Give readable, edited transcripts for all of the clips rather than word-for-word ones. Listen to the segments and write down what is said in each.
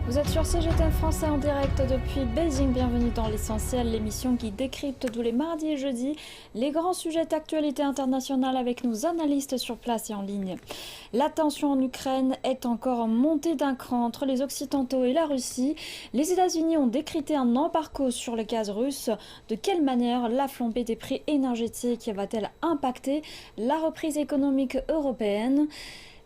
Vous êtes sur CGTN Français en direct depuis Beijing. Bienvenue dans l'essentiel, l'émission qui décrypte tous les mardis et jeudis les grands sujets d'actualité internationale avec nos analystes sur place et en ligne. La tension en Ukraine est encore montée d'un cran entre les Occidentaux et la Russie. Les États-Unis ont décrété un embargo sur le gaz russe. De quelle manière la flambée des prix énergétiques va-t-elle impacter la reprise économique européenne ?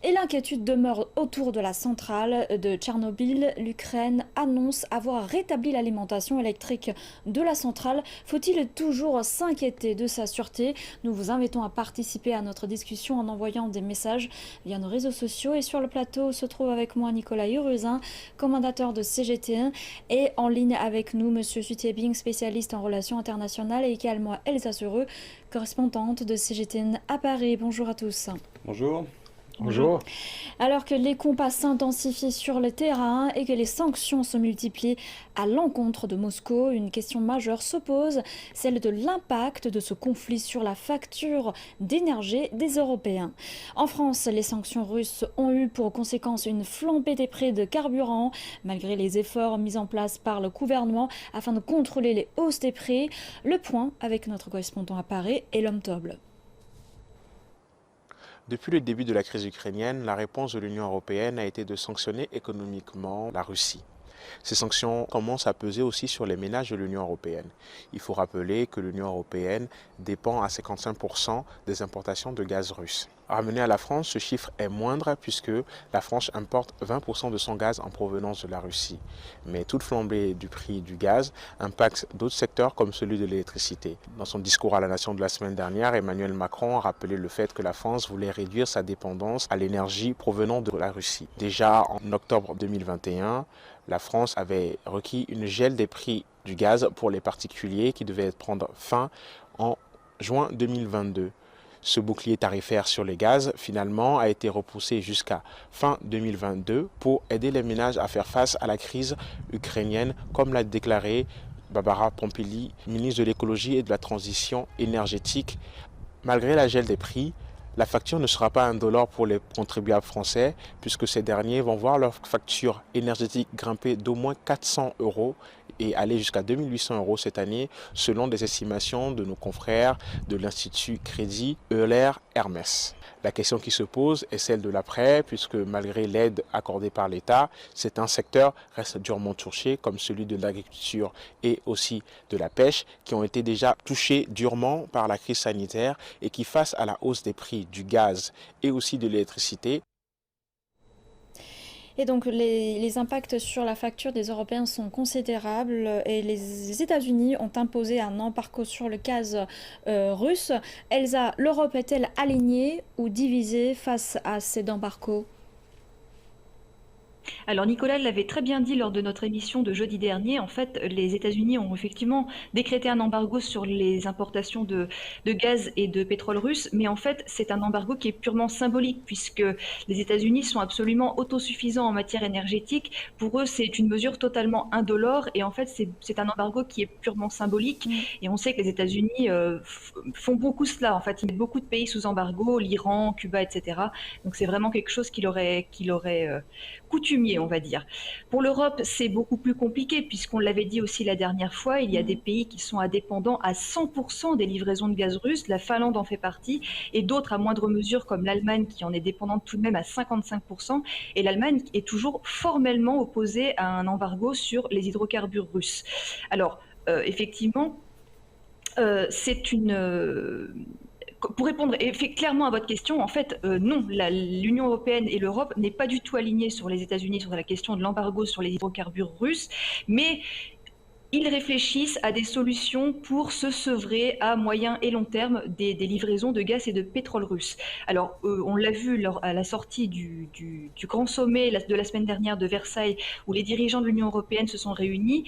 Et l'inquiétude demeure autour de la centrale de Tchernobyl. L'Ukraine annonce avoir rétabli l'alimentation électrique de la centrale. Faut-il toujours s'inquiéter de sa sûreté ? Nous vous invitons à participer à notre discussion en envoyant des messages via nos réseaux sociaux. Et sur le plateau se trouve avec moi Nicolas Huruzin, commandateur de CGTN, et en ligne avec nous Monsieur Sutiebing, spécialiste en relations internationales, et également Elsa Sereux, correspondante de CGTN à Paris. Bonjour à tous. Bonjour. Bonjour. Alors que les combats s'intensifient sur le terrain et que les sanctions se multiplient à l'encontre de Moscou, une question majeure se pose, celle de l'impact de ce conflit sur la facture d'énergie des Européens. En France, les sanctions russes ont eu pour conséquence une flambée des prix de carburant, malgré les efforts mis en place par le gouvernement afin de contrôler les hausses des prix. Le point avec notre correspondant à Paris, Elom Toble. Depuis le début de la crise ukrainienne, la réponse de l'Union européenne a été de sanctionner économiquement la Russie. Ces sanctions commencent à peser aussi sur les ménages de l'Union européenne. Il faut rappeler que l'Union européenne dépend à 55% des importations de gaz russe. Ramené à la France, ce chiffre est moindre puisque la France importe 20% de son gaz en provenance de la Russie. Mais toute flambée du prix du gaz impacte d'autres secteurs comme celui de l'électricité. Dans son discours à la nation de la semaine dernière, Emmanuel Macron a rappelé le fait que la France voulait réduire sa dépendance à l'énergie provenant de la Russie. Déjà en octobre 2021, la France avait requis une gel des prix du gaz pour les particuliers qui devait prendre fin en juin 2022. Ce bouclier tarifaire sur les gaz, finalement, a été repoussé jusqu'à fin 2022 pour aider les ménages à faire face à la crise ukrainienne, comme l'a déclaré Barbara Pompili, ministre de l'écologie et de la transition énergétique. Malgré la gel des prix, la facture ne sera pas indolore pour les contribuables français puisque ces derniers vont voir leur facture énergétique grimper d'au moins 400 € et aller jusqu'à 2800 € cette année selon des estimations de nos confrères de l'Institut Crédit Euler Hermès. La question qui se pose est celle de l'après puisque malgré l'aide accordée par l'État, certains secteurs restent durement touchés comme celui de l'agriculture et aussi de la pêche qui ont été déjà touchés durement par la crise sanitaire et qui face à la hausse des prix du gaz et aussi de l'électricité. Et donc les impacts sur la facture des Européens sont considérables et les États-Unis ont imposé un embargo sur le gaz russe. Elsa, l'Europe est-elle alignée ou divisée face à cet embargo ? Alors Nicolas l'avait très bien dit lors de notre émission de jeudi dernier. En fait, les États-Unis ont effectivement décrété un embargo sur les importations de gaz et de pétrole russe, mais en fait, c'est un embargo qui est purement symbolique puisque les États-Unis sont absolument autosuffisants en matière énergétique. Pour eux, c'est une mesure totalement indolore et en fait, c'est un embargo qui est purement symbolique. Et on sait que les États-Unis font beaucoup cela. En fait, ils mettent beaucoup de pays sous embargo, l'Iran, Cuba, etc. Donc c'est vraiment quelque chose qu'il aurait coutumier, on va dire. Pour l'Europe, c'est beaucoup plus compliqué puisqu'on l'avait dit aussi la dernière fois, il y a des pays qui sont indépendants à 100% des livraisons de gaz russe, la Finlande en fait partie, et d'autres à moindre mesure comme l'Allemagne qui en est dépendante tout de même à 55%, et l'Allemagne est toujours formellement opposée à un embargo sur les hydrocarbures russes. Alors, effectivement, c'est une... Pour répondre clairement à votre question, en fait, non, l'Union européenne et l'Europe n'est pas du tout alignée sur les États-Unis sur la question de l'embargo sur les hydrocarbures russes, mais ils réfléchissent à des solutions pour se sevrer à moyen et long terme des livraisons de gaz et de pétrole russe. Alors, on l'a vu à la sortie du grand sommet de la semaine dernière de Versailles, où les dirigeants de l'Union européenne se sont réunis.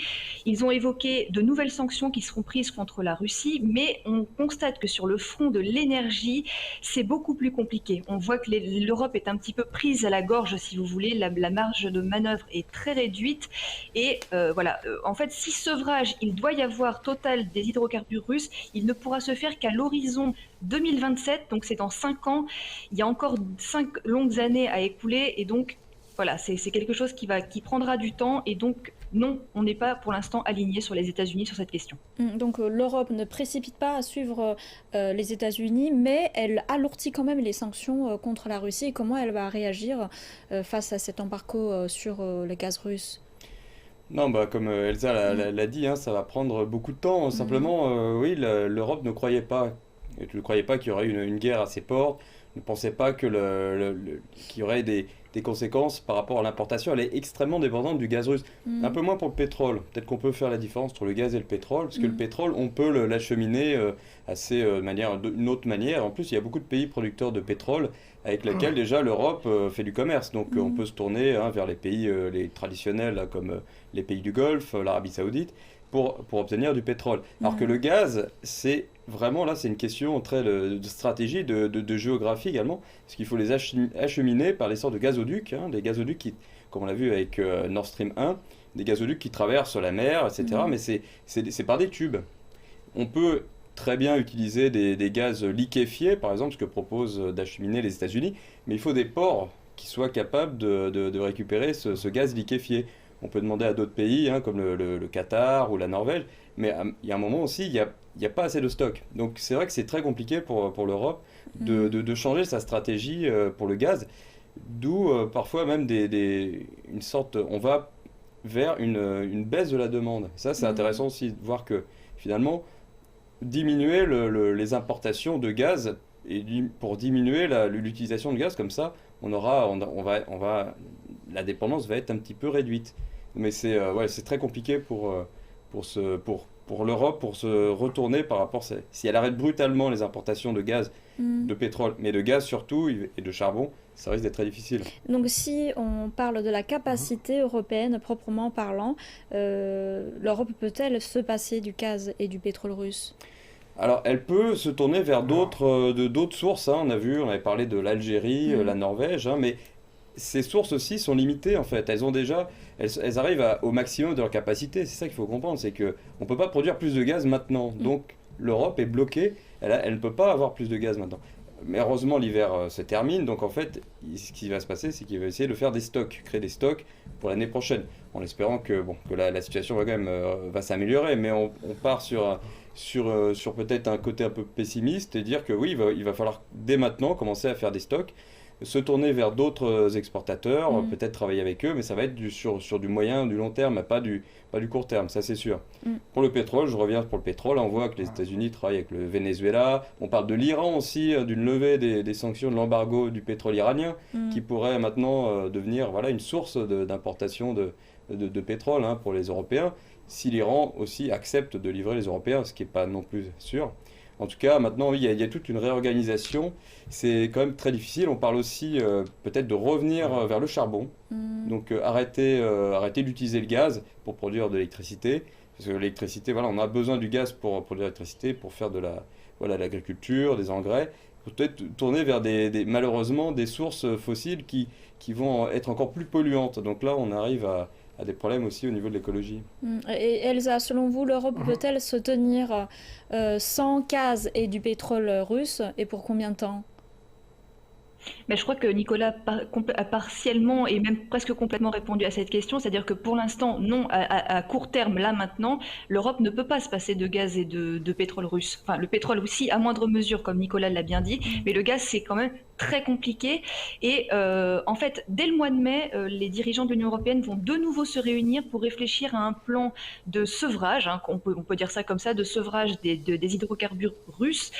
Ils ont évoqué de nouvelles sanctions qui seront prises contre la Russie, mais on constate que sur le front de l'énergie, c'est beaucoup plus compliqué. On voit que l'Europe est un petit peu prise à la gorge, si vous voulez. La marge de manœuvre est très réduite. Et voilà, en fait, si sevrage il doit y avoir total des hydrocarbures russes, il ne pourra se faire qu'à l'horizon 2027, donc c'est dans 5 ans. Il y a encore 5 longues années à écouler et donc Voilà, c'est quelque chose qui prendra du temps et donc non, on n'est pas pour l'instant aligné sur les États-Unis sur cette question. Donc l'Europe ne précipite pas à suivre les États-Unis, mais elle alourdit quand même les sanctions contre la Russie. Et comment elle va réagir face à cet embargo sur le gaz russe? Non, bah, comme Elsa l'a dit, hein, ça va prendre beaucoup de temps. Mhm. Simplement, oui, l'Europe ne croyait pas qu'il y aurait une guerre à ses portes, ne pensait pas qu'il y aurait des conséquences par rapport à l'importation. Elle est extrêmement dépendante du gaz russe. Un Mhm. peu moins pour le pétrole. Peut-être qu'on peut faire la différence entre le gaz et le pétrole, parce que le Mhm. pétrole, on peut l'acheminer d'une autre manière. En plus, il y a beaucoup de pays producteurs de pétrole avec lesquels déjà l'Europe fait du commerce. Donc on Mhm. peut se tourner hein, vers les pays les traditionnels, là, comme les pays du Golfe, l'Arabie Saoudite, pour obtenir du pétrole. Alors que Mhm. le gaz, c'est vraiment là, c'est une question très de stratégie, de géographie également, parce qu'il faut les acheminer par les sortes de gazoducs, hein, des gazoducs qui, comme on l'a vu avec Nord Stream 1, des gazoducs qui traversent la mer, etc. Mhm. Mais c'est par des tubes. On peut très bien utiliser des gaz liquéfiés, par exemple, ce que proposent d'acheminer les États-Unis, mais il faut des ports qui soient capables de récupérer ce gaz liquéfié. On peut demander à d'autres pays, hein, comme le Qatar ou la Norvège, mais il y a un moment aussi, il y a pas assez de stock. Donc c'est vrai que c'est très compliqué pour l'Europe Mhm. de changer sa stratégie pour le gaz, d'où parfois même une sorte, on va vers une baisse de la demande. Ça, c'est Mhm. intéressant aussi de voir que finalement, diminuer les importations de gaz pour diminuer l'utilisation de gaz comme ça, la dépendance va être un petit peu réduite. Mais c'est très compliqué pour l'Europe pour se retourner par rapport si elle arrête brutalement les importations de gaz, Mhm. de pétrole, mais de gaz surtout et de charbon, ça risque d'être très difficile. Donc si on parle de la capacité européenne proprement parlant, l'Europe peut-elle se passer du gaz et du pétrole russe? Alors, elle peut se tourner vers d'autres sources, hein. On avait parlé de l'Algérie, la Mhm. Norvège, hein, mais ces sources aussi sont limitées en fait. Elles arrivent au maximum de leur capacité. C'est ça qu'il faut comprendre, c'est que on peut pas produire plus de gaz maintenant. Donc l'Europe est bloquée. Elle ne peut pas avoir plus de gaz maintenant. Mais heureusement l'hiver se termine. Donc en fait, ce qui va se passer, c'est qu'il va essayer de faire des stocks, créer des stocks pour l'année prochaine, en espérant que la situation va quand même va s'améliorer. Mais on part sur peut-être un côté un peu pessimiste et dire que oui, il va falloir dès maintenant commencer à faire des stocks, se tourner vers d'autres exportateurs, Mhm. peut-être travailler avec eux, mais ça va être sur du moyen, du long terme, pas du court terme, ça c'est sûr. Mhm. Pour le pétrole, je reviens pour le pétrole, on voit que les États-Unis travaillent avec le Venezuela, on parle de l'Iran aussi, d'une levée des sanctions de l'embargo du pétrole iranien, qui Mhm. pourrait maintenant devenir voilà, une source d'importation de pétrole hein, pour les Européens, si l'Iran aussi accepte de livrer les Européens, ce qui n'est pas non plus sûr. En tout cas, maintenant, oui, il y a toute une réorganisation. C'est quand même très difficile. On parle aussi peut-être de revenir vers le charbon. Mhm. Donc arrêter d'utiliser le gaz pour produire de l'électricité. Parce que l'électricité, voilà, on a besoin du gaz pour produire de l'électricité, pour faire voilà, de l'agriculture, des engrais. Peut-être tourner vers malheureusement des sources fossiles qui vont être encore plus polluantes. Donc là, on arrive à des problèmes aussi au niveau de l'écologie. Et Elsa, selon vous, l'Europe peut-elle se tenir sans gaz et du pétrole russe et pour combien de temps? Mais je crois que Nicolas a partiellement et même presque complètement répondu à cette question, c'est-à-dire que pour l'instant, non, à court terme, là maintenant, l'Europe ne peut pas se passer de gaz et de pétrole russe. Enfin, le pétrole aussi, à moindre mesure, comme Nicolas l'a bien dit, Mm. mais le gaz, c'est quand même très compliqué. Et en fait, dès le mois de mai, les dirigeants de l'Union européenne vont de nouveau se réunir pour réfléchir à un plan de sevrage, hein, on peut dire ça comme ça, de sevrage des hydrocarbures russes.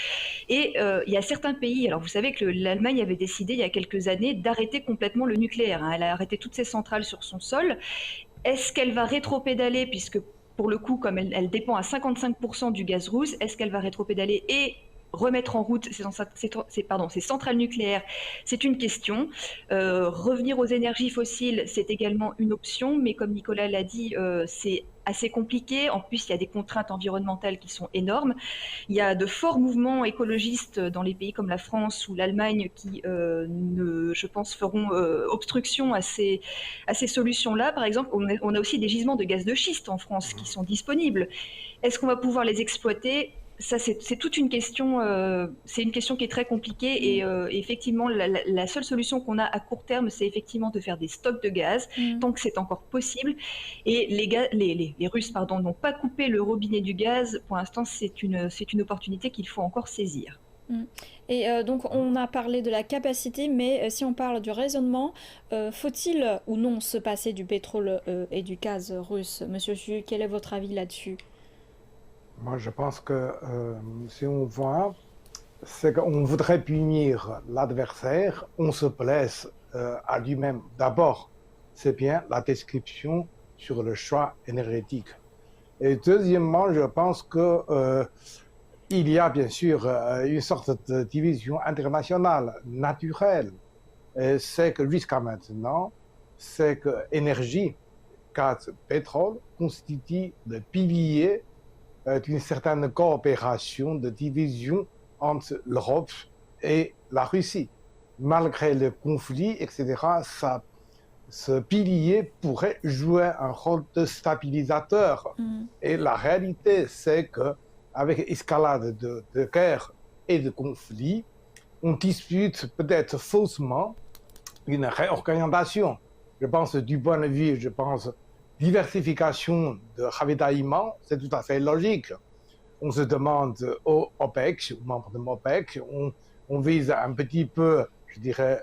Et il y a certains pays, alors vous savez que l'Allemagne avait décidé il y a quelques années d'arrêter complètement le nucléaire, hein. Elle a arrêté toutes ses centrales sur son sol. Est-ce qu'elle va rétropédaler, puisque pour le coup, comme elle dépend à 55% du gaz russe, est-ce qu'elle va rétropédaler et remettre en route ces centrales nucléaires? C'est une question. Revenir aux énergies fossiles, c'est également une option, mais comme Nicolas l'a dit, c'est assez compliqué. En plus, il y a des contraintes environnementales qui sont énormes. Il y a de forts mouvements écologistes dans les pays comme la France ou l'Allemagne qui, je pense, feront obstruction à ces solutions-là. Par exemple, on a aussi des gisements de gaz de schiste en France qui sont disponibles. Est-ce qu'on va pouvoir les exploiter? Ça, c'est toute une question, c'est une question qui est très compliquée et effectivement, la seule solution qu'on a à court terme, c'est effectivement de faire des stocks de gaz, tant que c'est encore possible. Et les Russes, pardon, n'ont pas coupé le robinet du gaz. Pour l'instant, c'est une opportunité qu'il faut encore saisir. Et donc on a parlé de la capacité, mais si on parle du raisonnement, faut-il ou non se passer du pétrole et du gaz russe? Monsieur Chu, quel est votre avis là-dessus? Moi, je pense que si on voit, c'est qu'on voudrait punir l'adversaire, on se blesse à lui-même. D'abord, c'est bien la description sur le choix énergétique. Et deuxièmement, je pense que il y a bien sûr une sorte de division internationale naturelle. C'est que jusqu'à maintenant, c'est que énergie, gaz, pétrole constituent le pilier d'une certaine coopération, de division entre l'Europe et la Russie. Malgré le conflit, etc., ce pilier pourrait jouer un rôle de stabilisateur. Et la réalité, c'est qu'avec escalade de guerre et de conflits, on dispute peut-être faussement une réorganisation. Je pense du point de vue, diversification de ravitaillement, c'est tout à fait logique. On se demande aux OPEC, aux membres de l'OPEC, on vise un petit peu, je dirais,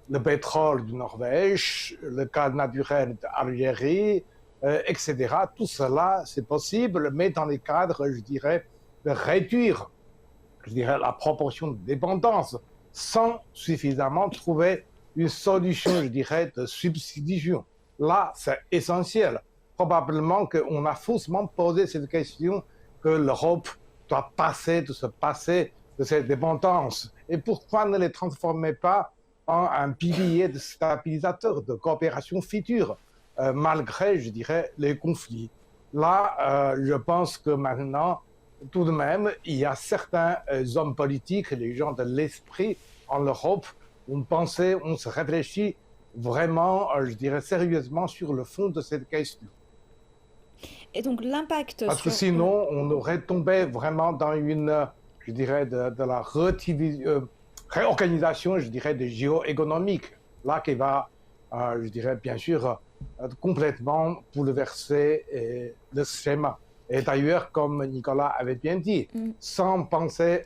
le pétrole de Norvège, le gaz naturel d'Algérie, etc. Tout cela, c'est possible, mais dans les cadres, je dirais, de réduire, la proportion de dépendance, sans suffisamment trouver une solution, je dirais, de substitution. Là, c'est essentiel. Probablement qu'on a faussement posé cette question que l'Europe doit se passer de cette dépendance. Et pourquoi ne les transformer pas en un pilier de stabilisateur, de coopération future, malgré, je dirais, les conflits. Là, je pense que maintenant, tout de même, il y a certains hommes politiques, les gens de l'esprit en Europe, on se réfléchit vraiment, je dirais, sérieusement sur le fond de cette question. Et donc l'impact Parce que sinon, on aurait tombé vraiment dans une, je dirais, de la réorganisation, je dirais, de géoéconomique, là qui va, je dirais, bien sûr, complètement bouleverser le schéma. Et d'ailleurs, comme Nicolas avait bien dit, sans penser,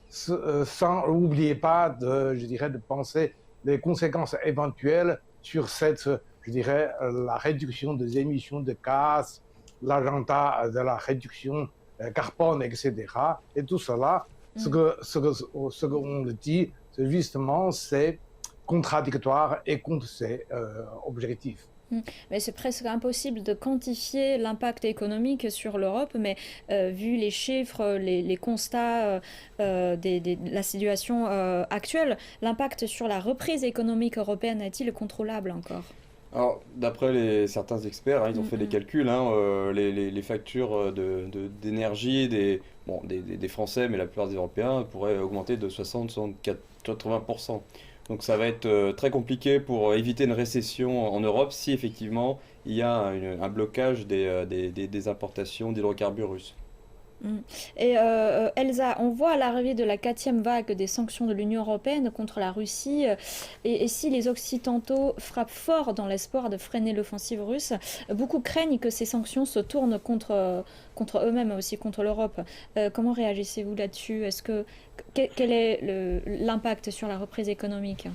sans n'oubliez pas de penser les conséquences éventuelles sur je dirais, la réduction des émissions de gaz, l'agenda de la réduction carbone, etc. Et tout cela, ce qu'on le dit, c'est justement, c'est contradictoire et contre ses objectifs. Mais c'est presque impossible de quantifier l'impact économique sur l'Europe, mais vu les chiffres, les constats de la situation actuelle, l'impact sur la reprise économique européenne est-il contrôlable encore? Alors, d'après certains experts, ils ont fait des calculs, les factures d'énergie des Français, mais la plupart des Européens, pourraient augmenter de 60, 64, 80%. Donc ça va être très compliqué pour éviter une récession en Europe si effectivement il y a un blocage des importations d'hydrocarbures russes. Et Elsa, on voit l'arrivée de la 4e vague des sanctions de l'Union européenne contre la Russie. Et si les Occidentaux frappent fort dans l'espoir de freiner l'offensive russe, beaucoup craignent que ces sanctions se tournent contre eux-mêmes, mais aussi contre l'Europe. Comment réagissez-vous là-dessus? Quel est l'impact sur la reprise économique?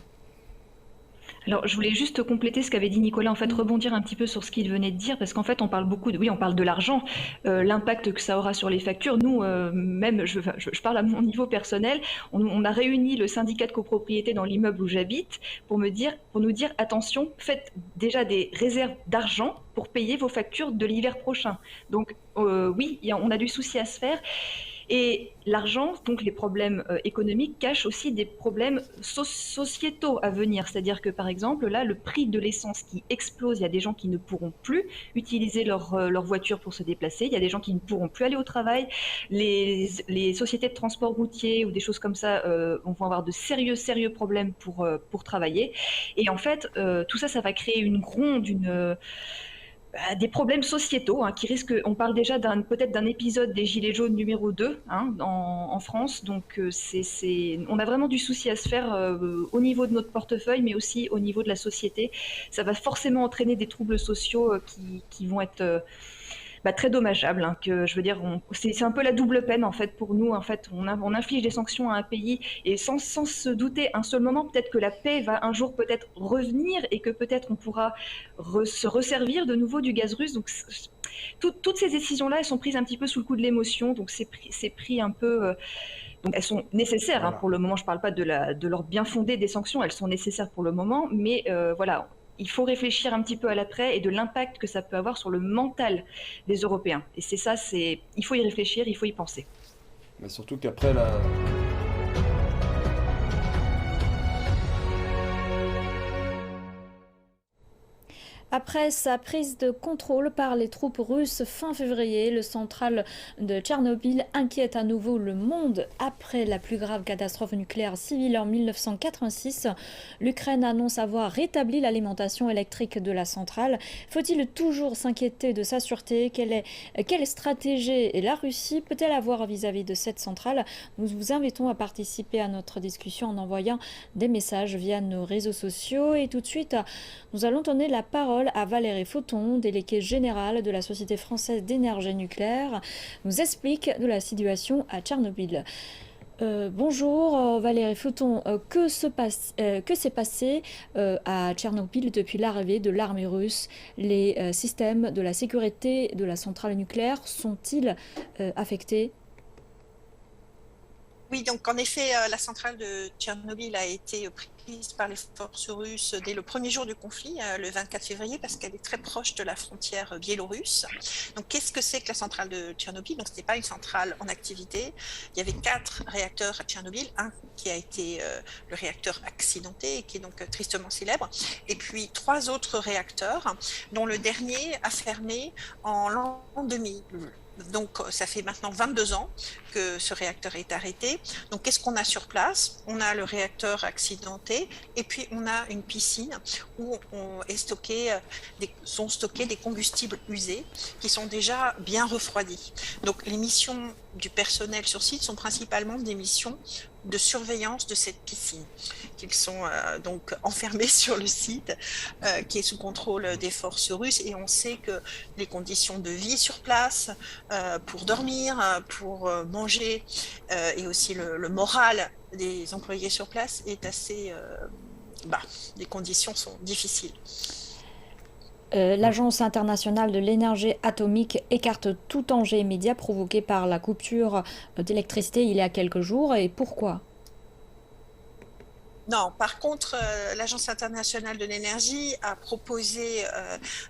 Alors, je voulais juste compléter ce qu'avait dit Nicolas, en fait, rebondir un petit peu sur ce qu'il venait de dire, parce qu'en fait, on parle beaucoup on parle de l'argent, l'impact que ça aura sur les factures. Nous, même, je parle à mon niveau personnel, on a réuni le syndicat de copropriété dans l'immeuble où j'habite pour nous dire, attention, faites déjà des réserves d'argent pour payer vos factures de l'hiver prochain. Donc, oui, on a du souci à se faire. Et l'argent, donc les problèmes économiques, cachent aussi des problèmes sociétaux à venir. C'est-à-dire que, par exemple, là, le prix de l'essence qui explose, il y a des gens qui ne pourront plus utiliser leur voiture pour se déplacer, il y a des gens qui ne pourront plus aller au travail, les sociétés de transport routier ou des choses comme ça vont avoir de sérieux problèmes pour travailler. Et en fait, tout ça, ça va créer une gronde, des problèmes sociétaux qui risquent, on parle déjà peut-être d'un épisode des Gilets jaunes numéro 2 en France, donc on a vraiment du souci à se faire au niveau de notre portefeuille, mais aussi au niveau de la société. Ça va forcément entraîner des troubles sociaux qui vont être très dommageables. Que je veux dire, c'est un peu la double peine en fait pour nous. En fait, on inflige des sanctions à un pays et sans se douter un seul moment peut-être que la paix va un jour peut-être revenir et que peut-être on pourra se resservir de nouveau du gaz russe. Donc toutes ces décisions-là, elles sont prises un petit peu sous le coup de l'émotion. Donc c'est pris un peu. Donc elles sont nécessaires Voilà. pour le moment. Je ne parle pas de leur bien fondé des sanctions. Elles sont nécessaires pour le moment, mais voilà. Il faut réfléchir un petit peu à l'après et de l'impact que ça peut avoir sur le mental des Européens. Et c'est ça, il faut y réfléchir, il faut y penser. Mais surtout qu'après la... Après sa prise de contrôle par les troupes russes fin février, le central de Tchernobyl inquiète à nouveau le monde. Après la plus grave catastrophe nucléaire civile en 1986, l'Ukraine annonce avoir rétabli l'alimentation électrique de la centrale. Faut-il toujours s'inquiéter de sa sûreté ? Quelle stratégie la Russie peut-elle avoir vis-à-vis de cette centrale ? Nous vous invitons à participer à notre discussion en envoyant des messages via nos réseaux sociaux. Et tout de suite, nous allons donner la parole à Valérie Fauton, déléguée générale de la Société française d'énergie nucléaire, nous explique de la situation à Tchernobyl. Bonjour Valérie Fauton, que s'est passé à Tchernobyl depuis l'arrivée de l'armée russe ? Les systèmes de la sécurité de la centrale nucléaire sont-ils affectés ? Oui, donc en effet, la centrale de Tchernobyl a été prise par les forces russes dès le premier jour du conflit, le 24 février, parce qu'elle est très proche de la frontière biélorusse. Donc qu'est-ce que c'est que la centrale de Tchernobyl ? Donc ce n'est pas une centrale en activité. Il y avait 4 réacteurs à Tchernobyl, un qui a été le réacteur accidenté et qui est donc tristement célèbre, et puis 3 autres réacteurs, dont le dernier a fermé en l'an 2000. Donc ça fait maintenant 22 ans que ce réacteur est arrêté. Donc qu'est-ce qu'on a sur place ? On a le réacteur accidenté et puis on a une piscine où sont stockés des combustibles usés qui sont déjà bien refroidis. Donc les missions du personnel sur site sont principalement des missions de surveillance de cette piscine, qu'ils sont donc enfermés sur le site qui est sous contrôle des forces russes, et on sait que les conditions de vie sur place, pour dormir, pour manger, et aussi le moral des employés sur place est assez bas. Les conditions sont difficiles. L'Agence internationale de l'énergie atomique écarte tout danger immédiat provoqué par la coupure d'électricité il y a quelques jours. Et pourquoi ? Non, par contre, l'Agence internationale de l'énergie a proposé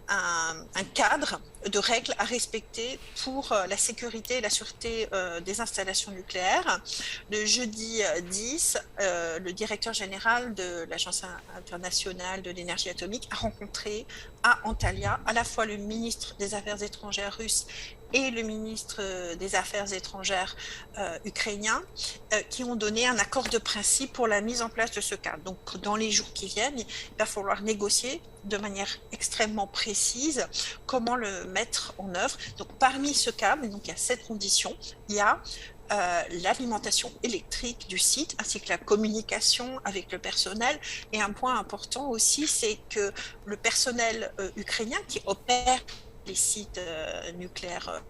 un cadre de règles à respecter pour la sécurité et la sûreté des installations nucléaires. Le jeudi 10, le directeur général de l'Agence internationale de l'énergie atomique a rencontré à Antalya à la fois le ministre des Affaires étrangères russe et le ministre des Affaires étrangères ukrainien, qui ont donné un accord de principe pour la mise en place de ce cadre. Donc dans les jours qui viennent, il va falloir négocier de manière extrêmement précise comment le mettre en œuvre. Donc parmi ce cadre, donc il y a 7 conditions, il y a l'alimentation électrique du site ainsi que la communication avec le personnel. Et un point important aussi, c'est que le personnel ukrainien qui opère les sites nucléaires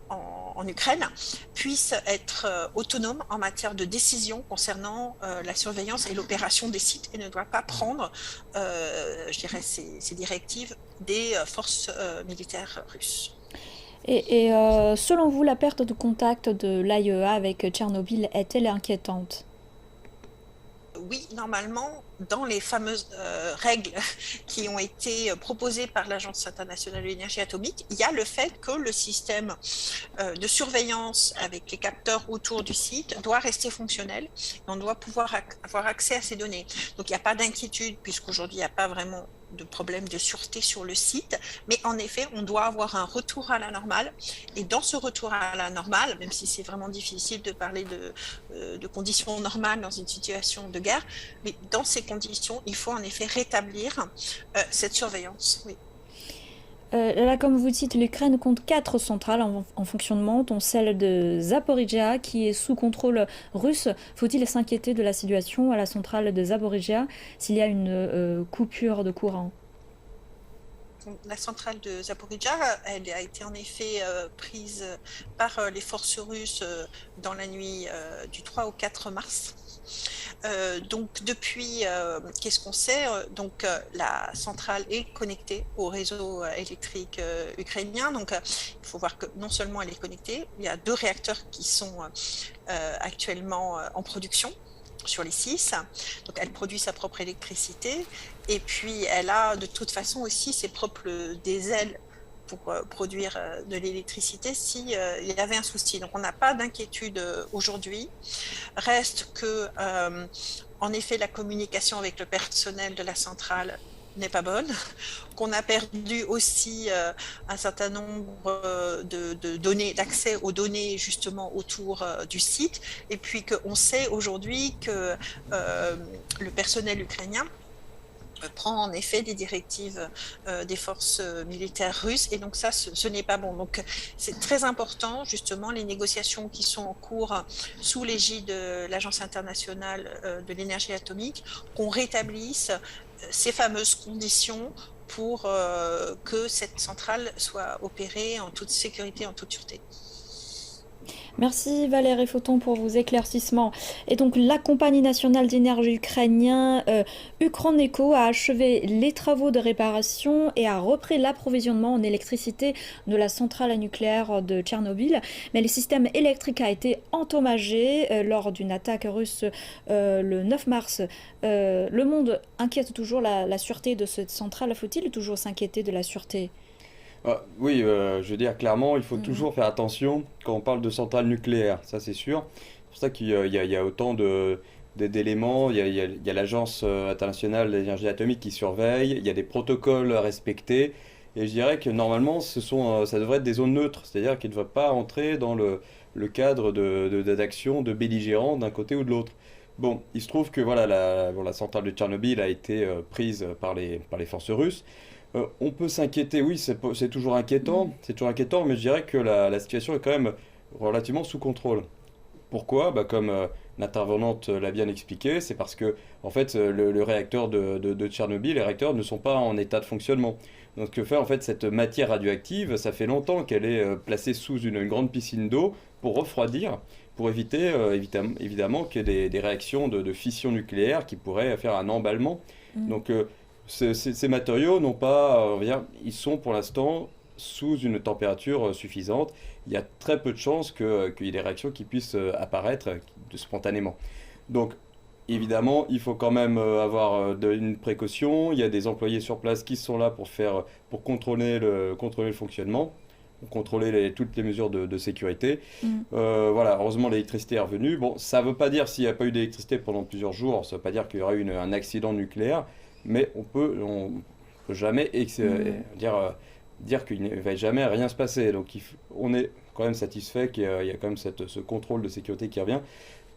en Ukraine puisse être autonome en matière de décision concernant la surveillance et l'opération des sites, et ne doit pas prendre, je dirais, ces directives des forces militaires russes. Et selon vous, la perte de contact de l'AIEA avec Tchernobyl est-elle inquiétante ? Oui, normalement, dans les fameuses règles qui ont été proposées par l'Agence internationale de l'énergie atomique, il y a le fait que le système de surveillance avec les capteurs autour du site doit rester fonctionnel. On doit pouvoir avoir accès à ces données. Donc il n'y a pas d'inquiétude, puisqu'aujourd'hui il n'y a pas vraiment de problème de sûreté sur le site, mais en effet on doit avoir un retour à la normale, et dans ce retour à la normale, même si c'est vraiment difficile de parler de conditions normales dans une situation de guerre, mais dans ces conditions il faut en effet rétablir cette surveillance. Oui. Là, comme vous dites, l'Ukraine compte 4 centrales en fonctionnement, dont celle de Zaporizhzhia, qui est sous contrôle russe. Faut-il s'inquiéter de la situation à la centrale de Zaporizhzhia s'il y a une coupure de courant? La centrale de Zaporizhzhia, elle a été en effet prise par les forces russes dans la nuit du 3 au 4 mars. Donc depuis, qu'est-ce qu'on sait? Donc la centrale est connectée au réseau électrique ukrainien. Donc il faut voir que non seulement elle est connectée, il y a 2 réacteurs qui sont actuellement en production sur les 6. Donc elle produit sa propre électricité et puis elle a de toute façon aussi ses propres diesels pour produire de l'électricité s'il y avait un souci. Donc on n'a pas d'inquiétude aujourd'hui. Reste que, en effet, la communication avec le personnel de la centrale n'est pas bonne, qu'on a perdu aussi un certain nombre de données, d'accès aux données justement autour du site, et puis qu'on sait aujourd'hui que le personnel ukrainien prend en effet des directives des forces militaires russes, et donc ça, ce n'est pas bon. Donc c'est très important, justement, les négociations qui sont en cours sous l'égide de l'Agence internationale de l'énergie atomique, qu'on rétablisse ces fameuses conditions pour que cette centrale soit opérée en toute sécurité, en toute sûreté. Merci Valérie Photon pour vos éclaircissements. Et donc la compagnie nationale d'énergie ukrainienne Ukroneco a achevé les travaux de réparation et a repris l'approvisionnement en électricité de la centrale nucléaire de Tchernobyl. Mais le système électrique a été endommagé lors d'une attaque russe le 9 mars. Le monde inquiète toujours la sûreté de cette centrale. Faut-il toujours s'inquiéter de la sûreté? Oui, je veux dire, clairement, il faut toujours faire attention quand on parle de centrales nucléaires, ça c'est sûr. C'est pour ça qu'il y a autant d'éléments, il y a l'Agence internationale de l'énergie atomique qui surveille, il y a des protocoles à respecter, et je dirais que normalement, ça devrait être des zones neutres, c'est-à-dire qu'ils ne devraient pas entrer dans le cadre d'action de belligérants d'un côté ou de l'autre. Bon, il se trouve que voilà, la centrale de Tchernobyl a été prise par les forces russes. On peut s'inquiéter, oui, c'est toujours inquiétant, mais je dirais que la situation est quand même relativement sous contrôle. Pourquoi? Comme l'intervenante l'a bien expliqué, c'est parce que en fait, le réacteur de Tchernobyl, les réacteurs ne sont pas en état de fonctionnement. Donc ce que fait en fait cette matière radioactive, ça fait longtemps qu'elle est placée sous une grande piscine d'eau pour refroidir, pour éviter évidemment qu'il y ait des réactions de fission nucléaire qui pourraient faire un emballement. Donc ces matériaux n'ont pas, ils sont pour l'instant sous une température suffisante. Il y a très peu de chances qu'il y ait des réactions qui puissent apparaître spontanément. Donc évidemment, il faut quand même avoir une précaution. Il y a des employés sur place qui sont là pour contrôler le fonctionnement, contrôler toutes les mesures de sécurité. Voilà, heureusement l'électricité est revenue. Bon, ça ne veut pas dire s'il n'y a pas eu d'électricité pendant plusieurs jours, ça ne veut pas dire qu'il y aura eu un accident nucléaire. Mais on peut jamais dire qu'il ne va jamais rien se passer. Donc on est quand même satisfait qu'il y a quand même ce contrôle de sécurité qui revient.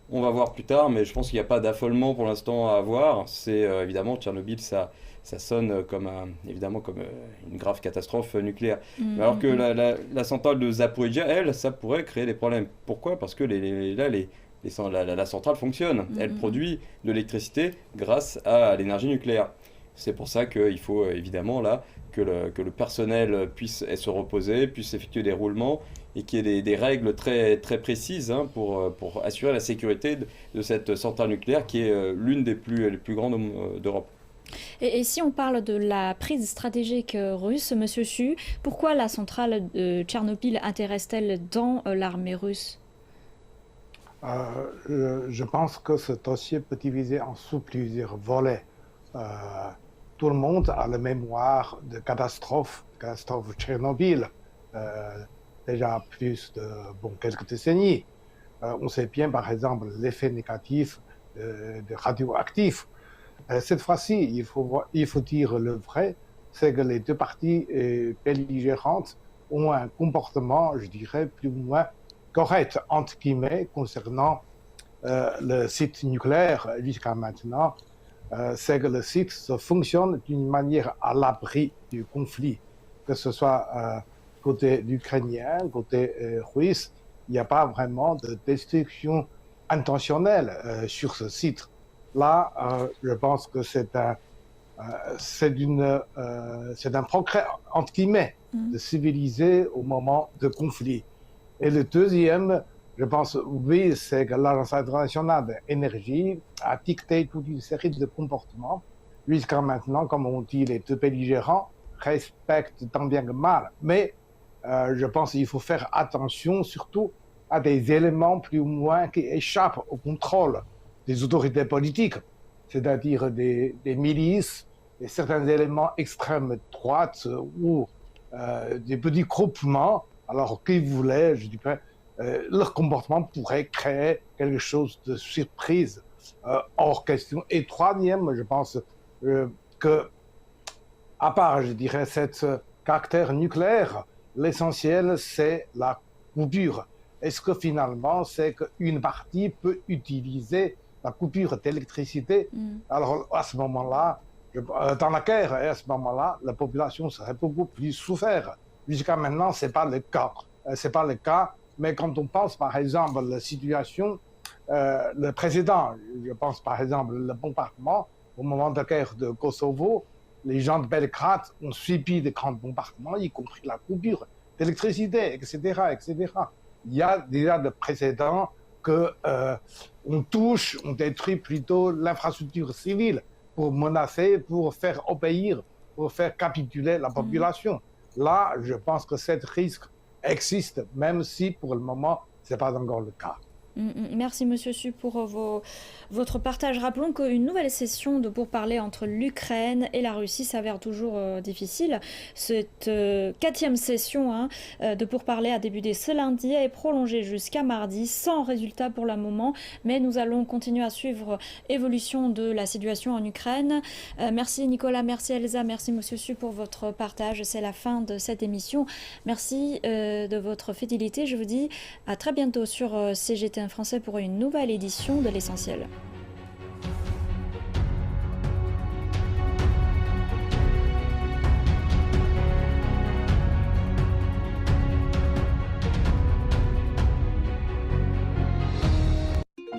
On va voir plus tard, mais je pense qu'il n'y a pas d'affolement pour l'instant à avoir. C'est évidemment Tchernobyl, ça sonne évidemment comme une grave catastrophe nucléaire. Alors que la centrale de Zaporizhzhia, elle, ça pourrait créer des problèmes. Pourquoi? Parce que la centrale fonctionne. Elle produit de l'électricité grâce à l'énergie nucléaire. C'est pour ça qu'il faut évidemment là que le personnel puisse se reposer, puisse effectuer des roulements et qu'il y ait des règles très, très précises pour assurer la sécurité de cette centrale nucléaire qui est l'une des plus grandes d'Europe. Et si on parle de la prise stratégique russe, Monsieur Chu, pourquoi la centrale de Tchernobyl intéresse-t-elle dans l'armée russe? Je pense que ce dossier peut diviser en sous plusieurs volets. Tout le monde a la mémoire de catastrophe Tchernobyl, déjà plus de quelques décennies. On sait bien, par exemple, l'effet négatif de radioactif. Cette fois-ci, il faut dire le vrai, c'est que les deux parties belligérantes ont un comportement, je dirais, plus ou moins correct, entre guillemets, concernant le site nucléaire jusqu'à maintenant. C'est que le site fonctionne d'une manière à l'abri du conflit. que ce soit côté ukrainien, côté russe, il n'y a pas vraiment de destruction intentionnelle sur ce site. Là, je pense que c'est un progrès, entre guillemets, de civiliser au moment de conflit. Et le deuxième, je pense, oui, c'est que l'Agence internationale de l'énergie a dicté toute une série de comportements. Jusqu'à maintenant, comme on dit, les deux belligérants respectent tant bien que mal. Mais je pense qu'il faut faire attention surtout à des éléments plus ou moins qui échappent au contrôle des autorités politiques, c'est-à-dire des milices, et certains éléments extrême droite ou des petits groupements, alors qu'ils voulaient, je dirais, leur comportement pourrait créer quelque chose de surprise hors question. Et troisième, je pense que, à part, je dirais, cet caractère nucléaire, l'essentiel, c'est la coupure. Est-ce que finalement, c'est qu'une partie peut utiliser la coupure d'électricité? Alors, à ce moment-là, dans la guerre, à ce moment-là, la population serait beaucoup plus souffert. Jusqu'à maintenant, ce n'est pas le cas. C'est pas le cas, mais quand on pense, par exemple, la situation, le précédent, je pense, par exemple, le bombardement, au moment de la guerre de Kosovo, les gens de Belgrade ont subi des grands bombardements, y compris la coupure d'électricité, etc., etc. Il y a déjà des précédents qu'on touche, on détruit plutôt l'infrastructure civile pour menacer, pour faire obéir, pour faire capituler la population. Là, je pense que ce risque existe, même si pour le moment, ce n'est pas encore le cas. Merci Monsieur Su pour votre partage. Rappelons qu'une nouvelle session de pourparlers entre l'Ukraine et la Russie s'avère toujours difficile. Cette 4e session de pourparlers a débuté ce lundi et est prolongée jusqu'à mardi sans résultat pour le moment. Mais nous allons continuer à suivre l'évolution de la situation en Ukraine. Merci Nicolas, merci Elsa, merci Monsieur Su pour votre partage. C'est la fin de cette émission. Merci de votre fidélité. Je vous dis à très bientôt sur CGT Français pour une nouvelle édition de l'Essentiel.